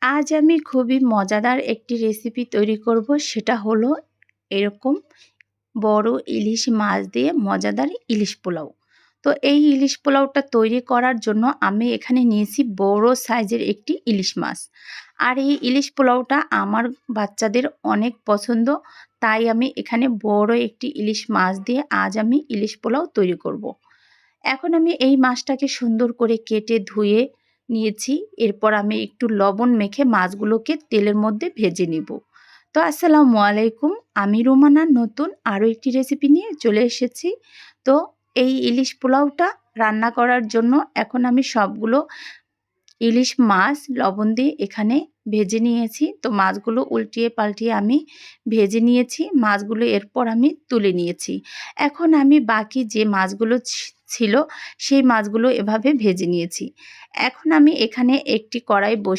আজ আমি খুবই মজাদার একটি রেসিপি তৈরি করব, সেটা হলো এরকম বড় ইলিশ মাছ দিয়ে মজাদার ইলিশ পোলাও। তো এই ইলিশ পোলাওটা তৈরি করার জন্য আমি এখানে নিয়েছি বড় সাইজের একটি ইলিশ মাছ। আর এই ইলিশ পোলাওটা আমার বাচ্চাদের অনেক পছন্দ, তাই আমি এখানে বড় একটি ইলিশ মাছ দিয়ে আজ আমি ইলিশ পোলাও তৈরি করব। এখন আমি এই মাছটাকে সুন্দর করে কেটে ধুয়ে নিয়েছি। এরপর আমি একটু লবণ মেখে মাছগুলোকে তেলের মধ্যে ভেজে নিব। তো আসসালামু আলাইকুম, আমি রুমানা নতুন আরও একটি রেসিপি নিয়ে চলে এসেছি। তো এই ইলিশ পোলাওটা রান্না করার জন্য এখন আমি সবগুলো ইলিশ মাছ লবণ দিয়ে এখানে ভেজে নিয়েছি। তো মাছগুলো উল্টিয়ে পাল্টিয়ে আমি ভেজে নিয়েছি। মাছগুলো এরপর আমি তুলে নিয়েছি। এখন আমি বাকি যে মাছগুলো ছিল সেই মাছগুলো এভাবে ভেজে নিয়েছি। এখন আমি এখানে একটি কড়াই বসিয়ে